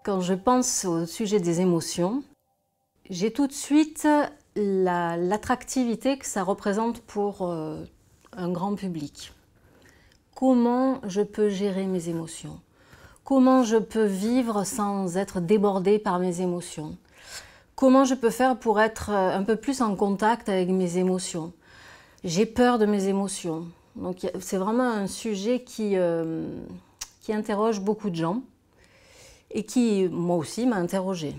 Quand je pense au sujet des émotions, j'ai tout de suite l'attractivité que ça représente pour un grand public. Comment je peux gérer mes émotions? Comment je peux vivre sans être débordée par mes émotions? Comment je peux faire pour être un peu plus en contact avec mes émotions? J'ai peur de mes émotions. Donc c'est vraiment un sujet qui interroge beaucoup de gens et qui, moi aussi, m'a interrogée.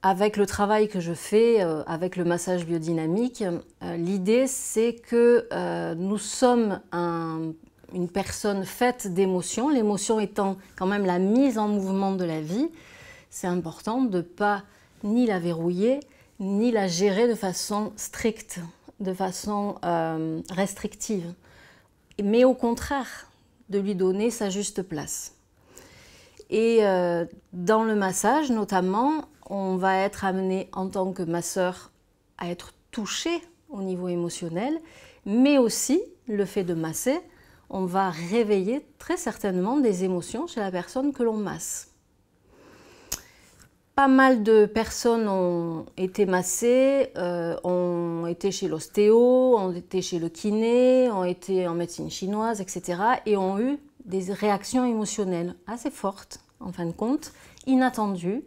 Avec le travail que je fais, avec le massage biodynamique, l'idée c'est que nous sommes une personne faite d'émotions, l'émotion étant quand même la mise en mouvement de la vie. C'est important de ne pas ni la verrouiller, ni la gérer de façon stricte, de façon restrictive, mais au contraire, de lui donner sa juste place. Et dans le massage notamment, on va être amené en tant que masseur à être touché au niveau émotionnel, mais aussi le fait de masser, on va réveiller très certainement des émotions chez la personne que l'on masse. Pas mal de personnes ont été massées, ont été chez l'ostéo, ont été chez le kiné, ont été en médecine chinoise, etc. et ont eu des réactions émotionnelles assez fortes, en fin de compte, inattendues,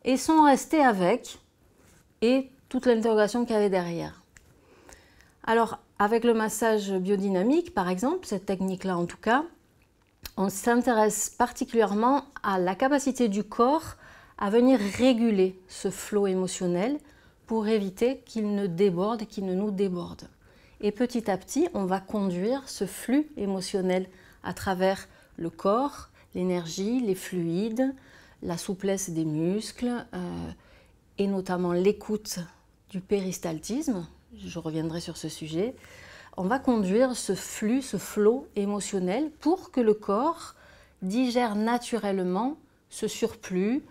et sont restés avec, et toute l'interrogation qu'il y avait derrière. Alors, avec le massage biodynamique, par exemple, cette technique-là en tout cas, on s'intéresse particulièrement à la capacité du corps à venir réguler ce flot émotionnel pour éviter qu'il ne déborde, qu'il ne nous déborde. Et petit à petit, on va conduire ce flux émotionnel à travers le corps, l'énergie, les fluides, la souplesse des muscles et notamment l'écoute du péristaltisme. Je reviendrai sur ce sujet. On va conduire ce flux, ce flot émotionnel pour que le corps digère naturellement ce surplus,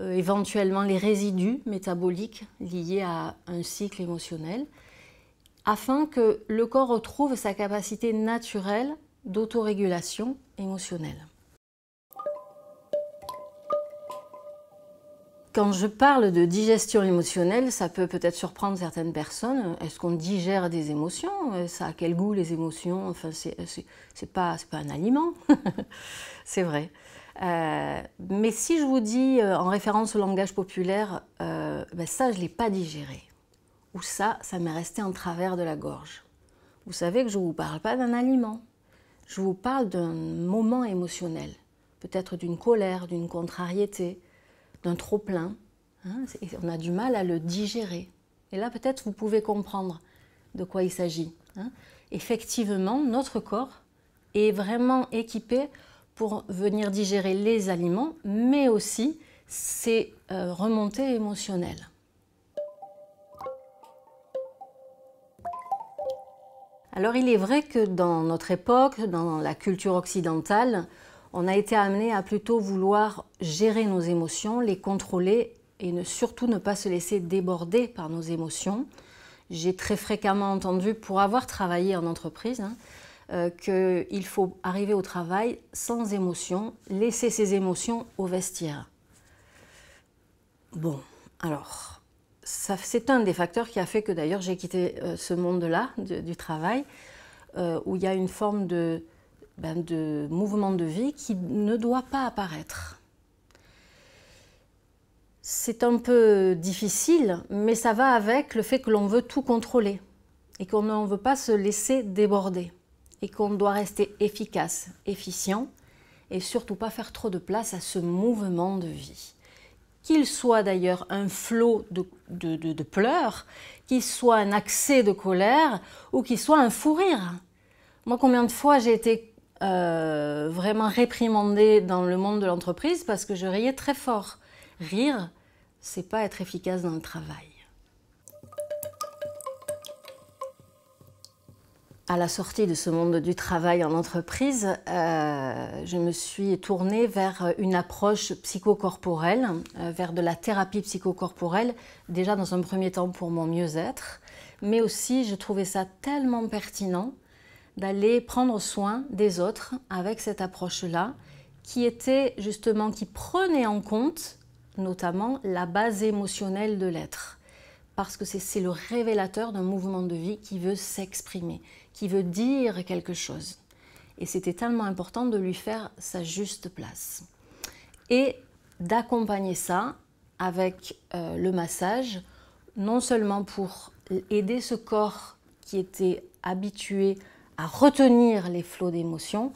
éventuellement les résidus métaboliques liés à un cycle émotionnel, afin que le corps retrouve sa capacité naturelle d'autorégulation émotionnelle. Quand je parle de digestion émotionnelle, ça peut peut-être surprendre certaines personnes. Est-ce qu'on digère des émotions? Ça a quel goût les émotions? Enfin, c'est pas un aliment, c'est vrai. Mais si je vous dis, en référence au langage populaire, ben ça je ne l'ai pas digéré, ou ça m'est resté en travers de la gorge. Vous savez que je ne vous parle pas d'un aliment, je vous parle d'un moment émotionnel, peut-être d'une colère, d'une contrariété, d'un trop-plein. Hein, on a du mal à le digérer. Et là, peut-être, vous pouvez comprendre de quoi il s'agit. Hein. Effectivement, notre corps est vraiment équipé pour venir digérer les aliments, mais aussi ces remontées émotionnelles. Alors, il est vrai que dans notre époque, dans la culture occidentale, on a été amené à plutôt vouloir gérer nos émotions, les contrôler et surtout ne pas se laisser déborder par nos émotions. J'ai très fréquemment entendu, pour avoir travaillé en entreprise, qu'il faut arriver au travail sans émotion, laisser ses émotions au vestiaire. Bon, alors, c'est un des facteurs qui a fait que d'ailleurs j'ai quitté ce monde-là du travail, où il y a une forme de mouvement de vie qui ne doit pas apparaître. C'est un peu difficile, mais ça va avec le fait que l'on veut tout contrôler et qu'on ne veut pas se laisser déborder et qu'on doit rester efficace, efficient et surtout pas faire trop de place à ce mouvement de vie. Qu'il soit d'ailleurs un flot de pleurs, qu'il soit un accès de colère ou qu'il soit un fou rire. Moi, combien de fois j'ai été vraiment réprimandée dans le monde de l'entreprise parce que je riais très fort. Rire, c'est pas être efficace dans le travail. À la sortie de ce monde du travail en entreprise, je me suis tournée vers une approche psychocorporelle, vers de la thérapie psychocorporelle, déjà dans un premier temps pour mon mieux-être, mais aussi je trouvais ça tellement pertinent d'aller prendre soin des autres avec cette approche-là, qui prenait en compte notamment la base émotionnelle de l'être. Parce que c'est le révélateur d'un mouvement de vie qui veut s'exprimer, qui veut dire quelque chose. Et c'était tellement important de lui faire sa juste place. Et d'accompagner ça avec le massage, non seulement pour aider ce corps qui était habitué à retenir les flots d'émotions,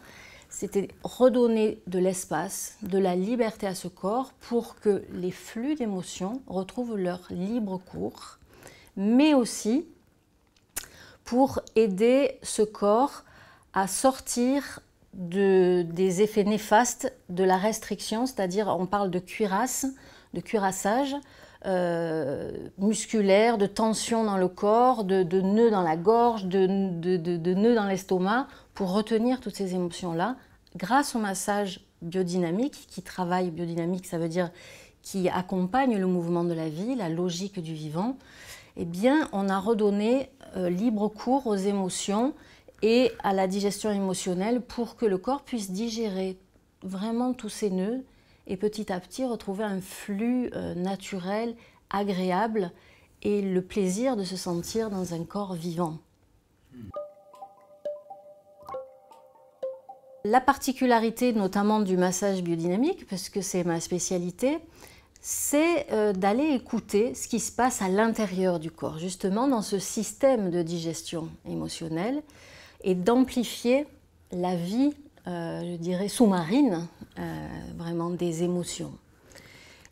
c'était redonner de l'espace, de la liberté à ce corps pour que les flux d'émotions retrouvent leur libre cours, mais aussi pour aider ce corps à sortir des effets néfastes de la restriction, c'est-à-dire on parle de cuirasse, de cuirassage musculaire, de tension dans le corps, de nœuds dans la gorge, de nœuds dans l'estomac, pour retenir toutes ces émotions-là, grâce au massage biodynamique, qui travaille, biodynamique ça veut dire qui accompagne le mouvement de la vie, la logique du vivant, eh bien on a redonné libre cours aux émotions et à la digestion émotionnelle pour que le corps puisse digérer vraiment tous ces nœuds et petit à petit retrouver un flux naturel, agréable et le plaisir de se sentir dans un corps vivant. La particularité notamment du massage biodynamique, parce que c'est ma spécialité, c'est d'aller écouter ce qui se passe à l'intérieur du corps, justement dans ce système de digestion émotionnelle, et d'amplifier la vie, je dirais, sous-marine, vraiment des émotions.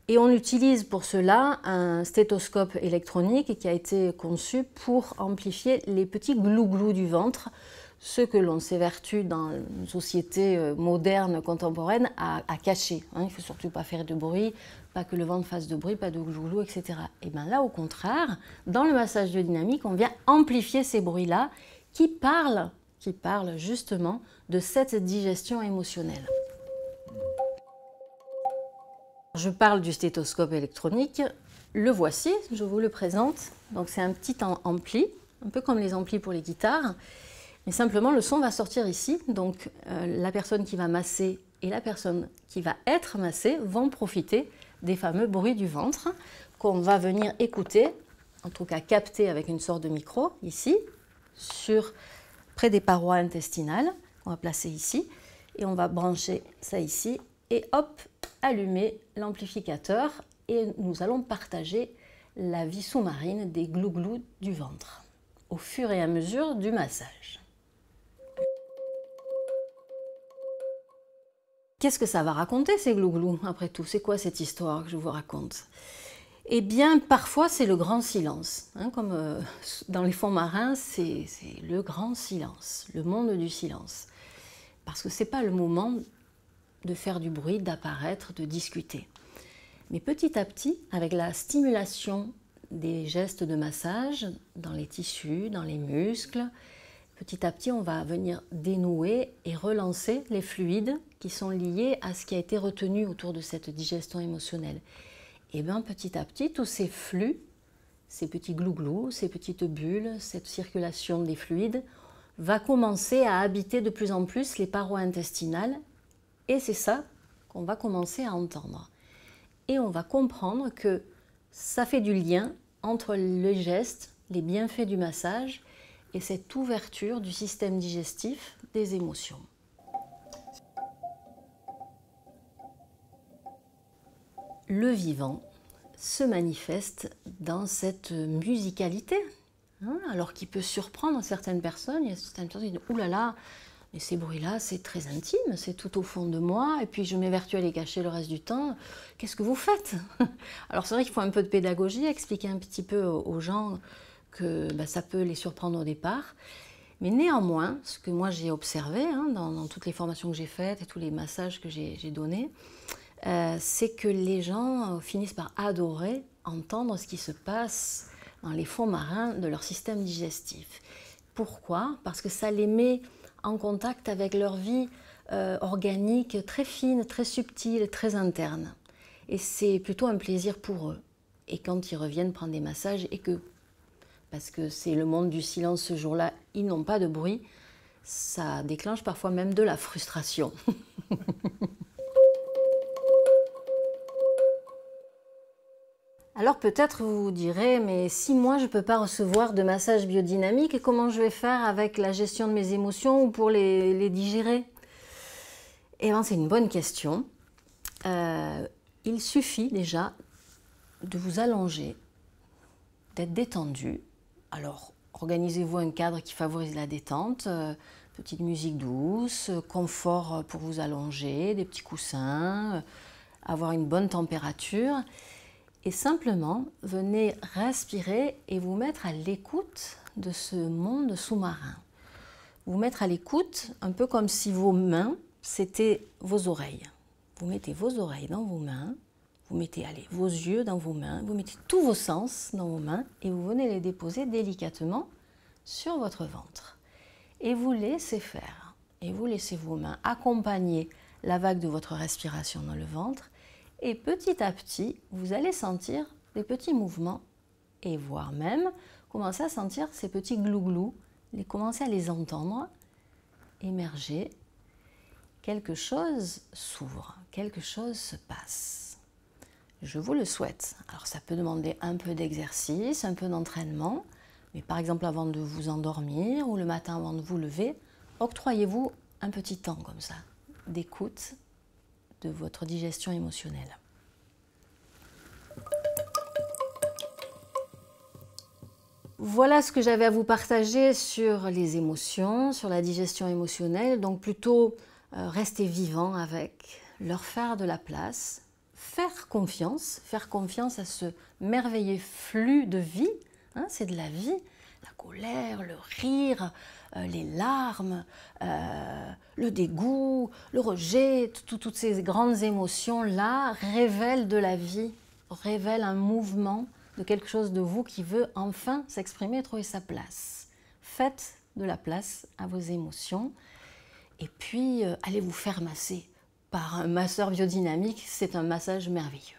Et on utilise pour cela un stéthoscope électronique qui a été conçu pour amplifier les petits glou-glous du ventre, ce que l'on s'évertue dans une société moderne, contemporaine, à cacher. Il ne faut surtout pas faire de bruit, pas que le ventre fasse de bruit, pas de glou-glou, etc. Et bien là, au contraire, dans le massage biodynamique, on vient amplifier ces bruits-là qui parlent justement de cette digestion émotionnelle. Je parle du stéthoscope électronique. Le voici, je vous le présente. Donc c'est un petit ampli, un peu comme les amplis pour les guitares. Mais simplement, le son va sortir ici. Donc la personne qui va masser et la personne qui va être massée vont profiter des fameux bruits du ventre qu'on va venir écouter, en tout cas capter avec une sorte de micro ici, près des parois intestinales. On va placer ici et on va brancher ça ici et hop, allumer l'amplificateur et nous allons partager la vie sous-marine des glou-glous du ventre au fur et à mesure du massage. Qu'est-ce que ça va raconter ces glou-glous après tout? C'est quoi cette histoire que je vous raconte? Eh bien, parfois c'est le grand silence. Comme dans les fonds marins, c'est le grand silence, le monde du silence. Parce que ce n'est pas le moment de faire du bruit, d'apparaître, de discuter. Mais petit à petit, avec la stimulation des gestes de massage dans les tissus, dans les muscles, petit à petit, on va venir dénouer et relancer les fluides qui sont liés à ce qui a été retenu autour de cette digestion émotionnelle. Et bien petit à petit, tous ces flux, ces petits glou-glous, ces petites bulles, cette circulation des fluides, va commencer à habiter de plus en plus les parois intestinales. Et c'est ça qu'on va commencer à entendre. Et on va comprendre que ça fait du lien entre les gestes, les bienfaits du massage et cette ouverture du système digestif des émotions. Le vivant se manifeste dans cette musicalité, alors qu'il peut surprendre certaines personnes. Il y a certaines personnes qui disent « Ouh là là, mais ces bruits-là, c'est très intime, c'est tout au fond de moi, et puis je m'évertue à les cacher le reste du temps. Qu'est-ce que vous faites ?» Alors c'est vrai qu'il faut un peu de pédagogie, expliquer un petit peu aux gens que ça peut les surprendre au départ. Mais néanmoins, ce que moi j'ai observé dans toutes les formations que j'ai faites et tous les massages que j'ai donnés, c'est que les gens finissent par adorer entendre ce qui se passe dans les fonds marins de leur système digestif. Pourquoi? Parce que ça les met en contact avec leur vie organique très fine, très subtile, très interne. Et c'est plutôt un plaisir pour eux. Et quand ils reviennent prendre des massages et que, parce que c'est le monde du silence ce jour-là, ils n'ont pas de bruit, Ça déclenche parfois même de la frustration. Alors peut-être vous vous direz, mais si moi je ne peux pas recevoir de massage biodynamique, comment je vais faire avec la gestion de mes émotions ou pour les digérer? Eh bien c'est une bonne question. Il suffit déjà de vous allonger, d'être détendu. Alors organisez-vous un cadre qui favorise la détente, petite musique douce, confort pour vous allonger, des petits coussins, avoir une bonne température. Et simplement, venez respirer et vous mettre à l'écoute de ce monde sous-marin. Vous mettre à l'écoute, un peu comme si vos mains, c'était vos oreilles. Vous mettez vos oreilles dans vos mains, vous mettez vos yeux dans vos mains, vous mettez tous vos sens dans vos mains et vous venez les déposer délicatement sur votre ventre. Et vous laissez faire. Et vous laissez vos mains accompagner la vague de votre respiration dans le ventre. Et petit à petit, vous allez sentir des petits mouvements et voire même commencer à sentir ces petits glou-glous, commencer à les entendre émerger. Quelque chose s'ouvre, quelque chose se passe. Je vous le souhaite. Alors ça peut demander un peu d'exercice, un peu d'entraînement, mais par exemple avant de vous endormir ou le matin avant de vous lever, octroyez-vous un petit temps comme ça, d'écoute de votre digestion émotionnelle. Voilà ce que j'avais à vous partager sur les émotions, sur la digestion émotionnelle. Donc plutôt rester vivant avec, leur faire de la place, faire confiance à ce merveilleux flux de vie. Hein, c'est de la vie, la colère, le rire, les larmes, le dégoût, le rejet, toutes ces grandes émotions-là révèlent de la vie, révèlent un mouvement de quelque chose de vous qui veut enfin s'exprimer et trouver sa place. Faites de la place à vos émotions et puis allez vous faire masser par un masseur biodynamique, c'est un massage merveilleux.